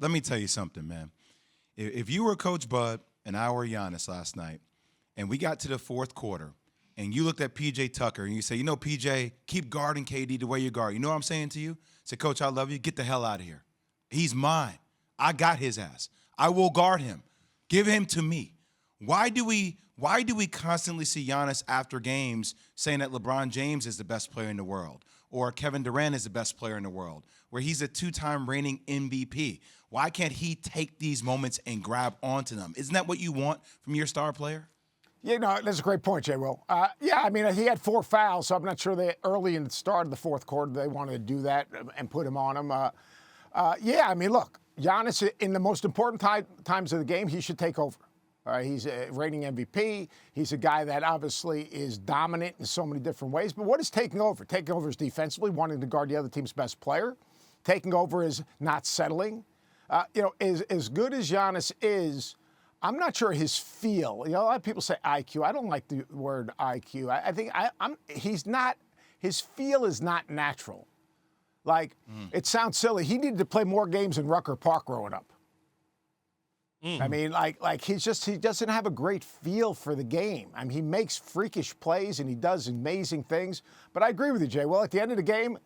Let me tell you something, man. If you were Coach Bud and I were Giannis last night, and we got to the fourth quarter, and you looked at PJ Tucker and you say, PJ, keep guarding KD the way you guard. You know what I'm saying to you? Say, Coach, I love you. Get the hell out of here. He's mine. I got his ass. I will guard him. Give him to me. Why do we constantly see Giannis after games saying that LeBron James is the best player in the world or Kevin Durant is the best player in the world, where he's a two-time reigning MVP? Why can't he take these moments and grab onto them? Isn't that what you want from your star player? Yeah, no, that's a great point, JWill. He had 4 fouls, so I'm not sure that early in the start of the fourth quarter they wanted to do that and put him on him. Look, Giannis, in the most important times of the game, he should take over. He's a reigning MVP. He's a guy that obviously is dominant in so many different ways. But what is taking over? Taking over is defensively, wanting to guard the other team's best player. Taking over is not settling. As good as Giannis is, I'm not sure his feel. A lot of people say IQ. I don't like the word IQ. I think he's not. His feel is not natural. It sounds silly. He needed to play more games in Rucker Park growing up. He doesn't have a great feel for the game. He makes freakish plays and he does amazing things. But I agree with you, JWill. At the end of the game,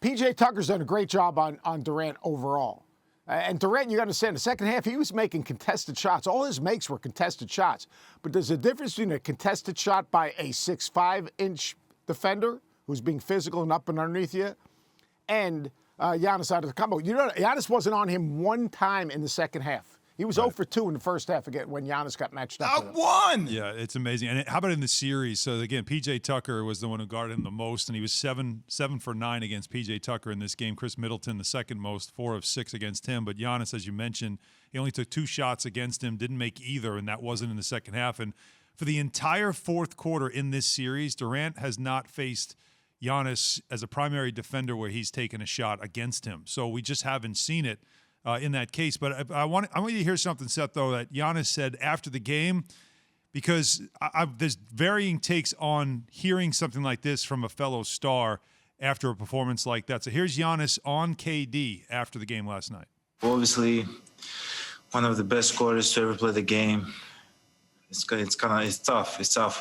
PJ Tucker's done a great job on Durant overall. And Durant, you got to understand, the second half, he was making contested shots. All his makes were contested shots. But there's a difference between a contested shot by a 6'5" defender who's being physical and up and underneath you and Giannis Antetokounmpo. Giannis wasn't on him one time in the second half. He was 0 for 2 in the first half again when Giannis got matched up with him. Won! Yeah, it's amazing. And how about in the series? So, again, P.J. Tucker was the one who guarded him the most, and he was 7 for 9 against P.J. Tucker in this game. Chris Middleton, the second most, 4 of 6 against him. But Giannis, as you mentioned, he only took 2 shots against him, didn't make either, and that wasn't in the second half. And for the entire fourth quarter in this series, Durant has not faced Giannis as a primary defender where he's taken a shot against him. So we just haven't seen it in that case. But I want you to hear something, Seth, though, that Giannis said after the game, because there's varying takes on hearing something like this from a fellow star after a performance like that. So here's Giannis on KD after the game last night. Obviously, one of the best scorers to ever play the game. It's tough. It's tough.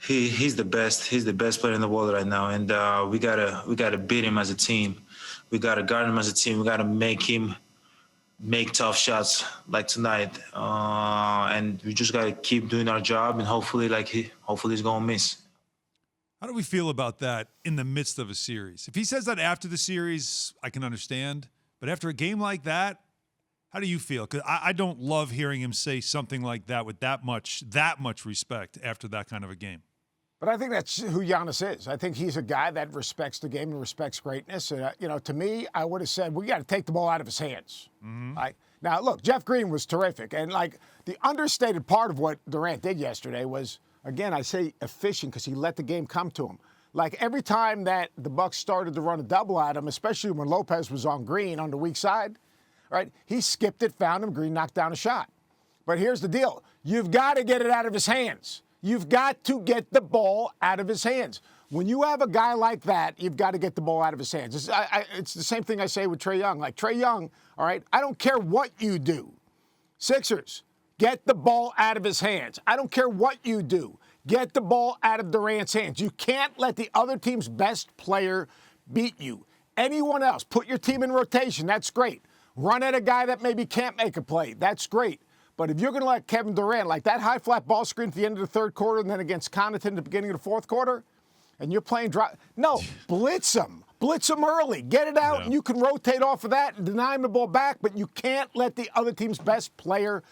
He's the best. He's the best player in the world right now, and we gotta beat him as a team. We got to guard him as a team. We got to make him make tough shots like tonight. And we just got to keep doing our job, and hopefully he's going to miss. How do we feel about that in the midst of a series? If he says that after the series, I can understand. But after a game like that, how do you feel? Because I don't love hearing him say something like that with that much respect after that kind of a game. But I think that's who Giannis is. I think he's a guy that respects the game and respects greatness. And, to me, I would have said, we got to take the ball out of his hands. Mm-hmm. Now, look, Jeff Green was terrific. And, the understated part of what Durant did yesterday was, again, I say efficient because he let the game come to him. Every time that the Bucks started to run a double at him, especially when Lopez was on Green on the weak side, right, he skipped it, found him, Green knocked down a shot. But here's the deal. You've got to get it out of his hands. You've got to get the ball out of his hands. When you have a guy like that, you've got to get the ball out of his hands. It's the same thing I say with Trae Young. Trae Young, all right, I don't care what you do. Sixers, get the ball out of his hands. I don't care what you do. Get the ball out of Durant's hands. You can't let the other team's best player beat you. Anyone else, put your team in rotation. That's great. Run at a guy that maybe can't make a play. That's great. But if you're going to let Kevin Durant, that high flat ball screen at the end of the third quarter and then against Connaughton at the beginning of the fourth quarter, and you're playing blitz him. Blitz him early. Get it out, and you can rotate off of that and deny him the ball back, but you can't let the other team's best player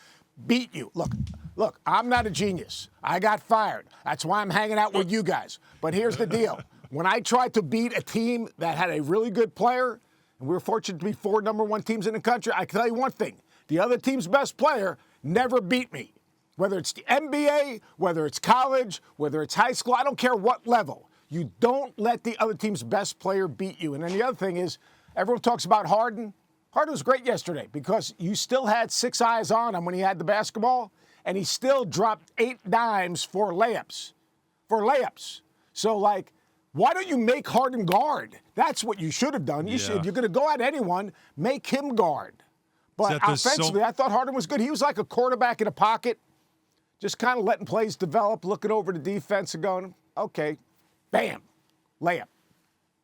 beat you. Look, I'm not a genius. I got fired. That's why I'm hanging out with you guys. But here's the deal. When I tried to beat a team that had a really good player, and we were fortunate to be 4 number 1 teams in the country, I can tell you one thing. The other team's best player never beat me. Whether it's the NBA, whether it's college, whether it's high school, I don't care what level. You don't let the other team's best player beat you. And then the other thing is, everyone talks about Harden. Harden was great yesterday because you still had 6 eyes on him when he had the basketball, and he still dropped 8 dimes for layups. So, Why don't you make Harden guard? That's what you should have done. You should. If you're going to go at anyone, make him guard. But offensively, I thought Harden was good. He was like a quarterback in a pocket, just kind of letting plays develop, looking over the defense and going, okay, bam, layup.